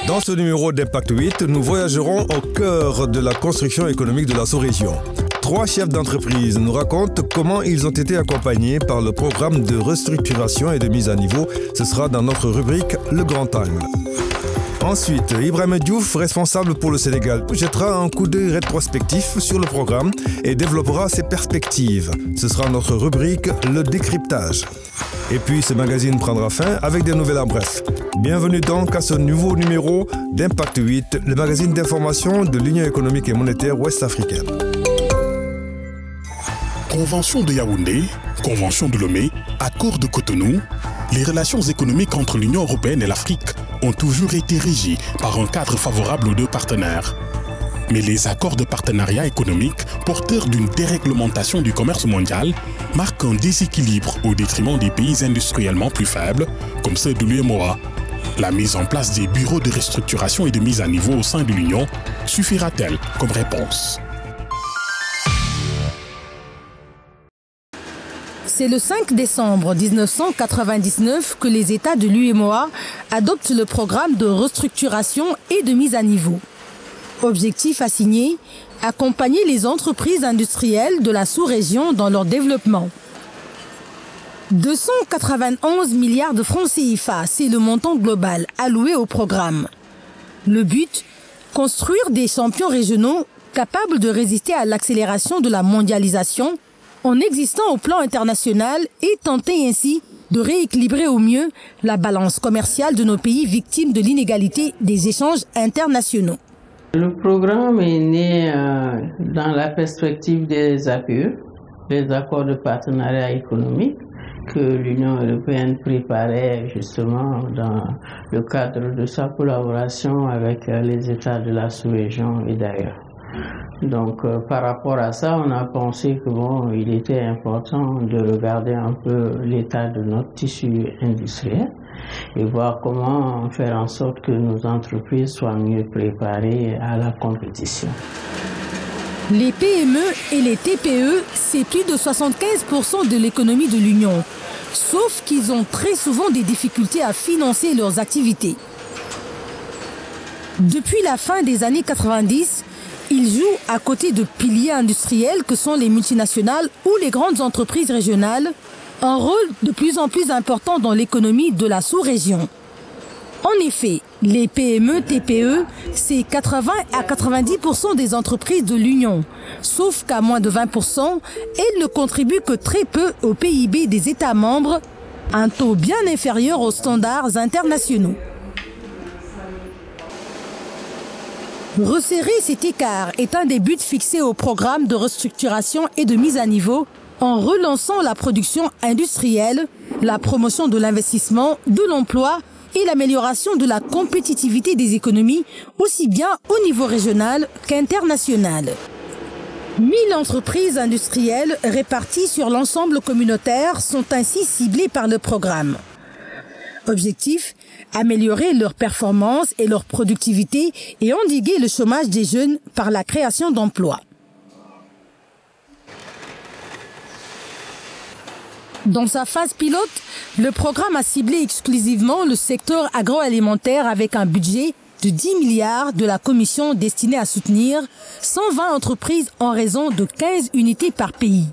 Dans ce numéro d'Impact 8, nous voyagerons au cœur de la construction économique de la sous-région. 3 chefs d'entreprise nous racontent comment ils ont été accompagnés par le programme de restructuration et de mise à niveau. Ce sera dans notre rubrique Le Grand Angle. Ensuite, Ibrahima Diouf, responsable pour le Sénégal, jettera un coup d'œil rétrospectif sur le programme et développera ses perspectives. Ce sera notre rubrique Le Décryptage. Et puis ce magazine prendra fin avec des nouvelles en bref. Bienvenue donc à ce nouveau numéro d'Impact 8, le magazine d'information de l'Union économique et monétaire ouest-africaine. Convention de Yaoundé, Convention de Lomé, accord de Cotonou, les relations économiques entre l'Union européenne et l'Afrique ont toujours été régies par un cadre favorable aux 2 partenaires. Mais les accords de partenariat économique, porteurs d'une déréglementation du commerce mondial, marquent un déséquilibre au détriment des pays industriellement plus faibles, comme ceux de l'UEMOA. La mise en place des bureaux de restructuration et de mise à niveau au sein de l'Union suffira-t-elle comme réponse? C'est le 5 décembre 1999 que les États de l'UEMOA adoptent le programme de restructuration et de mise à niveau. Objectif assigné, accompagner les entreprises industrielles de la sous-région dans leur développement. 291 milliards de francs CFA, c'est le montant global alloué au programme. Le but, construire des champions régionaux capables de résister à l'accélération de la mondialisation en existant au plan international et tenter ainsi de rééquilibrer au mieux la balance commerciale de nos pays victimes de l'inégalité des échanges internationaux. Le programme est né dans la perspective des APE, les accords de partenariat économique que l'Union européenne préparait justement dans le cadre de sa collaboration avec les États de la sous-région et d'ailleurs. Donc par rapport à ça, on a pensé que bon, il était important de regarder un peu l'état de notre tissu industriel et voir comment faire en sorte que nos entreprises soient mieux préparées à la compétition. Les PME et les TPE, c'est plus de 75% de l'économie de l'Union, sauf qu'ils ont très souvent des difficultés à financer leurs activités. Depuis la fin des années 90, ils jouent à côté de piliers industriels que sont les multinationales ou les grandes entreprises régionales, un rôle de plus en plus important dans l'économie de la sous-région. En effet, les PME-TPE, c'est 80 à 90% des entreprises de l'Union, sauf qu'à moins de 20%, elles ne contribuent que très peu au PIB des États membres, un taux bien inférieur aux standards internationaux. Resserrer cet écart est un des buts fixés au programme de restructuration et de mise à niveau en relançant la production industrielle, la promotion de l'investissement, de l'emploi et l'amélioration de la compétitivité des économies, aussi bien au niveau régional qu'international. 1000 entreprises industrielles réparties sur l'ensemble communautaire sont ainsi ciblées par le programme. Objectif, améliorer leur performance et leur productivité et endiguer le chômage des jeunes par la création d'emplois. Dans sa phase pilote, le programme a ciblé exclusivement le secteur agroalimentaire avec un budget de 10 milliards de la Commission destinée à soutenir 120 entreprises en raison de 15 unités par pays.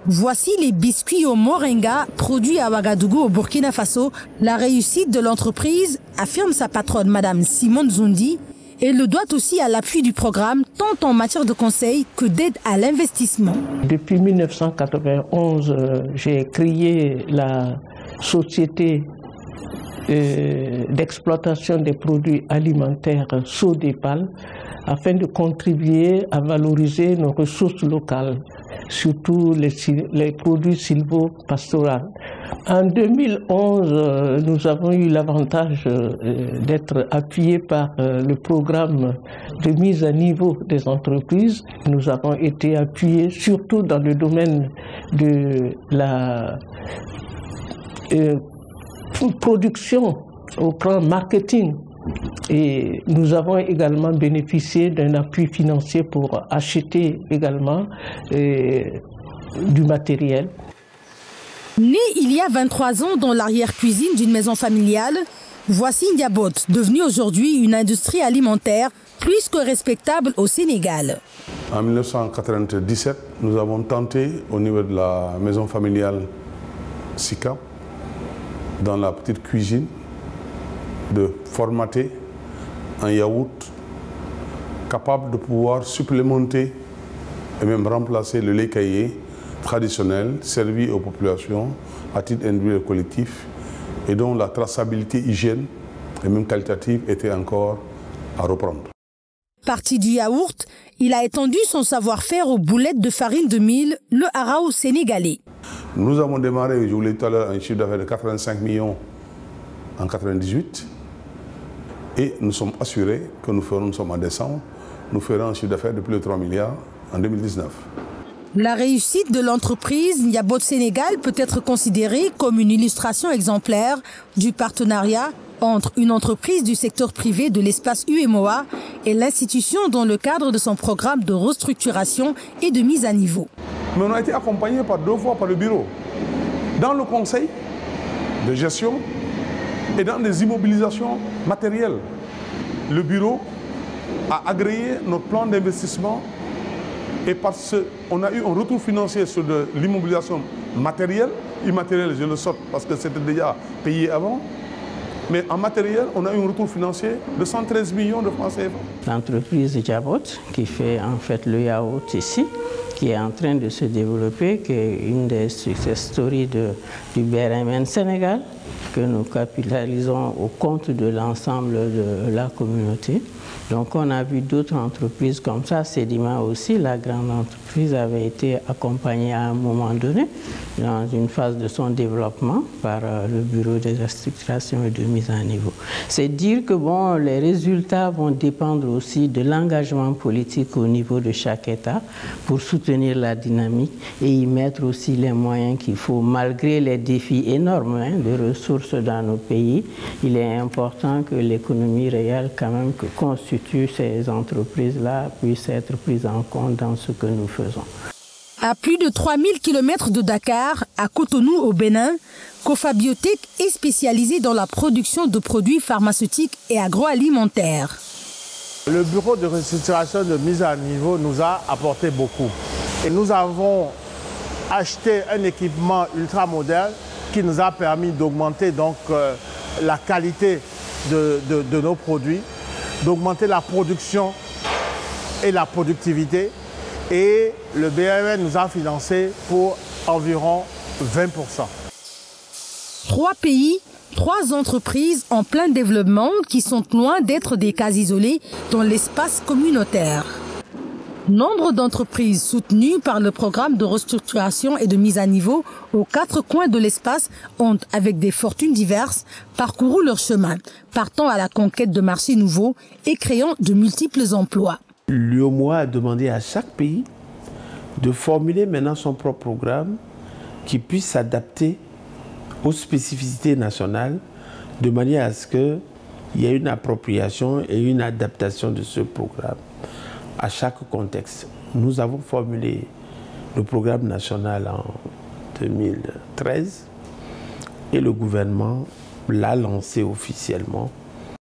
Voici les biscuits au moringa produits à Ouagadougou au Burkina Faso. La réussite de l'entreprise, affirme sa patronne Madame Simone Zoundi, et le doit aussi à l'appui du programme tant en matière de conseil que d'aide à l'investissement. Depuis 1991, j'ai créé la société d'exploitation des produits alimentaires Sodepal afin de contribuer à valoriser nos ressources locales, surtout les produits sylvo-pastoraux. En 2011, nous avons eu l'avantage d'être appuyés par le programme de mise à niveau des entreprises. Nous avons été appuyés surtout dans le domaine de la production au plan marketing. Et nous avons également bénéficié d'un appui financier pour acheter également du matériel. Né il y a 23 ans dans l'arrière-cuisine d'une maison familiale, voici Ndiabot, devenu aujourd'hui une industrie alimentaire plus que respectable au Sénégal. En 1997, nous avons tenté au niveau de la maison familiale Sika, dans la petite cuisine, de formater un yaourt capable de pouvoir supplémenter et même remplacer le lait caillé traditionnel servi aux populations à titre individuel et collectif et dont la traçabilité hygiène et même qualitative était encore à reprendre. Parti du yaourt, il a étendu son savoir-faire aux boulettes de farine de mil, le haraou sénégalais. Nous avons démarré, je vous l'ai dit tout à l'heure, un chiffre d'affaires de 85 millions en 1998 et nous sommes assurés que nous sommes en décembre, nous ferons un chiffre d'affaires de plus de 3 milliards en 2019. La réussite de l'entreprise Ndiabot Sénégal peut être considérée comme une illustration exemplaire du partenariat entre une entreprise du secteur privé de l'espace UEMOA et l'institution dans le cadre de son programme de restructuration et de mise à niveau. Mais on a été accompagné par 2 fois par le bureau, dans le conseil de gestion et dans des immobilisations matérielles. Le bureau a agréé notre plan d'investissement et parce qu'on a eu un retour financier sur de l'immobilisation matérielle, immatérielle je le saute parce que c'était déjà payé avant, mais en matériel on a eu un retour financier de 113 millions de francs CFA. L'entreprise Ndiabot qui fait en fait le yaourt ici, qui est en train de se développer, qui est une des success stories du BRMN Sénégal, que nous capitalisons au compte de l'ensemble de la communauté. Donc on a vu d'autres entreprises comme ça. Sedima aussi, la grande entreprise, avait été accompagnée à un moment donné dans une phase de son développement par le bureau des restructurations et de mise à niveau. C'est dire que bon, les résultats vont dépendre aussi de l'engagement politique au niveau de chaque État pour soutenir la dynamique et y mettre aussi les moyens qu'il faut malgré les défis énormes de ressources dans nos pays. Il est important que l'économie réelle quand même que constitue ces entreprises-là puissent être prises en compte dans ce que nous faisons. À plus de 3000 km de Dakar, à Cotonou au Bénin, Kofa Biotech est spécialisée dans la production de produits pharmaceutiques et agroalimentaires. Le bureau de restructuration de mise à niveau nous a apporté beaucoup. Et nous avons acheté un équipement ultra moderne qui nous a permis d'augmenter donc la qualité de nos produits, d'augmenter la production et la productivité. Et le BRMN nous a financé pour environ 20%. 3 pays, 3 entreprises en plein développement qui sont loin d'être des cas isolés dans l'espace communautaire. Nombre d'entreprises soutenues par le programme de restructuration et de mise à niveau aux 4 coins de l'espace ont, avec des fortunes diverses, parcouru leur chemin, partant à la conquête de marchés nouveaux et créant de multiples emplois. L'UEMOA a demandé à chaque pays de formuler maintenant son propre programme qui puisse s'adapter aux spécificités nationales de manière à ce qu'il y ait une appropriation et une adaptation de ce programme à chaque contexte. Nous avons formulé le programme national en 2013 et le gouvernement l'a lancé officiellement.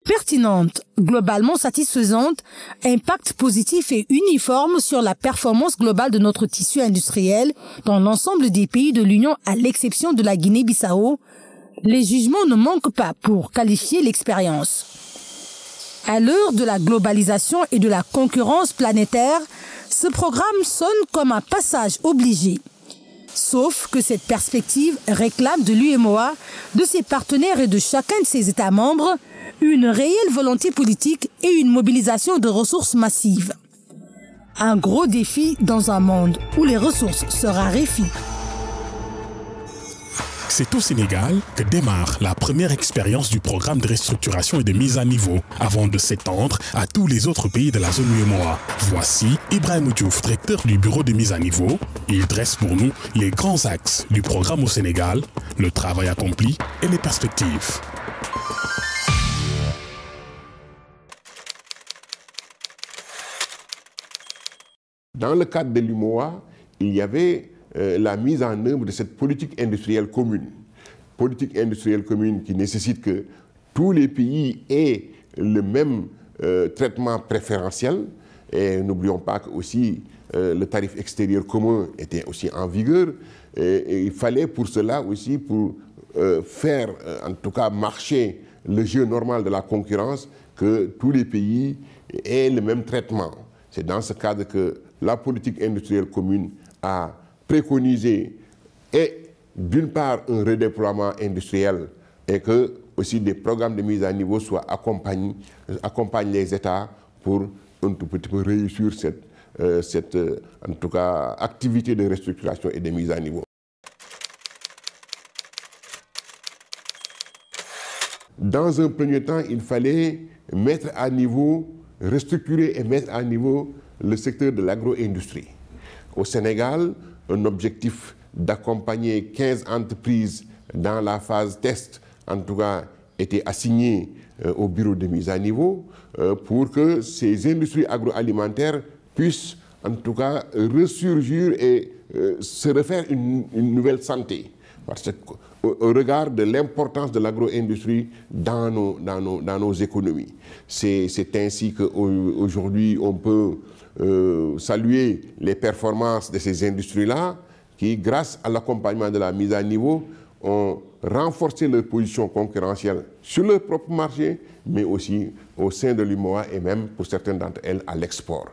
Pertinente, globalement satisfaisante, impact positif et uniforme sur la performance globale de notre tissu industriel dans l'ensemble des pays de l'Union à l'exception de la Guinée-Bissau, les jugements ne manquent pas pour qualifier l'expérience. À l'heure de la globalisation et de la concurrence planétaire, ce programme sonne comme un passage obligé. Sauf que cette perspective réclame de l'UEMOA, de ses partenaires et de chacun de ses États membres une réelle volonté politique et une mobilisation de ressources massives. Un gros défi dans un monde où les ressources se raréfient. C'est au Sénégal que démarre la première expérience du programme de restructuration et de mise à niveau, avant de s'étendre à tous les autres pays de la zone UEMOA. Voici Ibrahim Diouf, directeur du bureau de mise à niveau. Il dresse pour nous les grands axes du programme au Sénégal, le travail accompli et les perspectives. Dans le cadre de l'UEMOA, il y avait la mise en œuvre de cette politique industrielle commune. Politique industrielle commune qui nécessite que tous les pays aient le même traitement préférentiel. Et n'oublions pas que aussi le tarif extérieur commun était aussi en vigueur. Et il fallait pour cela aussi, pour faire en tout cas marcher le jeu normal de la concurrence, que tous les pays aient le même traitement. C'est dans ce cadre que la politique industrielle commune a préconisé et d'une part un redéploiement industriel et que aussi des programmes de mise à niveau soient accompagnent les États pour un tout petit peu réussir cette en tout cas activité de restructuration et de mise à niveau. Dans un premier temps, il fallait mettre à niveau, restructurer et mettre à niveau le secteur de l'agro-industrie. Au Sénégal, un objectif d'accompagner 15 entreprises dans la phase test, en tout cas, était assigné au bureau de mise à niveau pour que ces industries agroalimentaires puissent, en tout cas, ressurgir et se refaire une nouvelle santé. Parce qu'au regard de l'importance de l'agro-industrie dans nos économies. C'est ainsi qu'aujourd'hui, on peut saluer les performances de ces industries-là qui, grâce à l'accompagnement de la mise à niveau, ont renforcé leur position concurrentielle sur leur propre marché, mais aussi au sein de l'UEMOA et même, pour certaines d'entre elles, à l'export.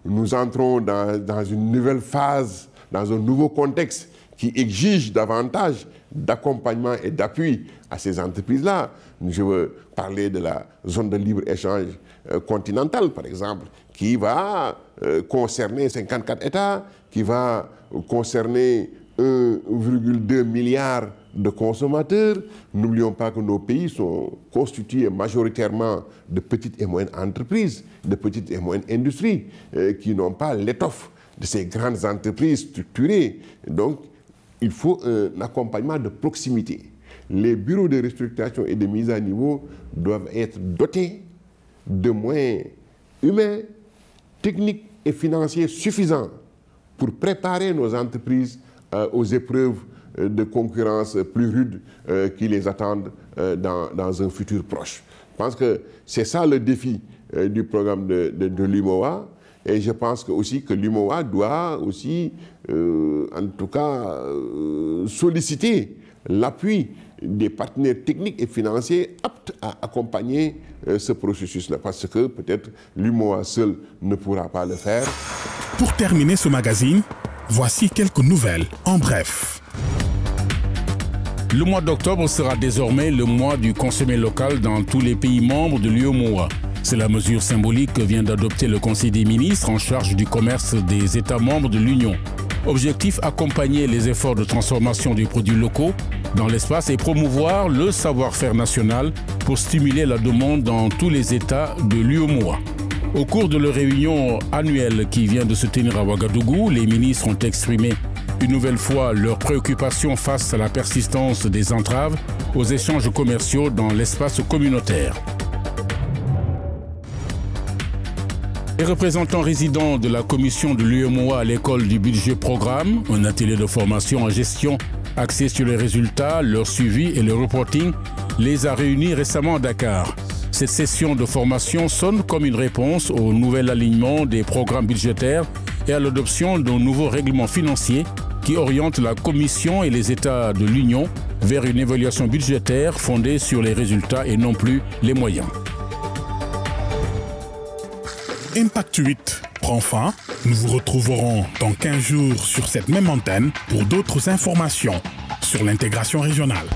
Nous entrons dans une nouvelle phase, dans un nouveau contexte qui exige davantage d'accompagnement et d'appui à ces entreprises-là. Je veux parler de la zone de libre-échange continentale, par exemple, qui va concerner 54 États, qui va concerner 1,2 milliard de consommateurs. N'oublions pas que nos pays sont constitués majoritairement de petites et moyennes entreprises, de petites et moyennes industries, qui n'ont pas l'étoffe de ces grandes entreprises structurées. Donc, il faut un accompagnement de proximité. Les bureaux de restructuration et de mise à niveau doivent être dotés de moyens humains, techniques et financiers suffisants pour préparer nos entreprises aux épreuves de concurrence plus rudes qui les attendent dans un futur proche. Je pense que c'est ça le défi du programme de l'UEMOA. Et je pense aussi que l'UEMOA doit aussi, en tout cas, solliciter l'appui des partenaires techniques et financiers aptes à accompagner ce processus-là. Parce que peut-être l'UEMOA seul ne pourra pas le faire. Pour terminer ce magazine, voici quelques nouvelles en bref. Le mois d'octobre sera désormais le mois du consommé local dans tous les pays membres de l'UEMOA. C'est la mesure symbolique que vient d'adopter le Conseil des ministres en charge du commerce des États membres de l'Union. Objectif, accompagner les efforts de transformation des produits locaux dans l'espace et promouvoir le savoir-faire national pour stimuler la demande dans tous les États de l'UEMOA. Au cours de leur réunion annuelle qui vient de se tenir à Ouagadougou, les ministres ont exprimé une nouvelle fois leurs préoccupations face à la persistance des entraves aux échanges commerciaux dans l'espace communautaire. Les représentants résidents de la commission de l'UEMOA à l'école du budget programme, un atelier de formation en gestion axé sur les résultats, leur suivi et le reporting, les a réunis récemment à Dakar. Cette session de formation sonne comme une réponse au nouvel alignement des programmes budgétaires et à l'adoption d'un nouveau règlement financier qui oriente la Commission et les États de l'Union vers une évaluation budgétaire fondée sur les résultats et non plus les moyens. Impact 8 prend fin. Nous vous retrouverons dans 15 jours sur cette même antenne pour d'autres informations sur l'intégration régionale.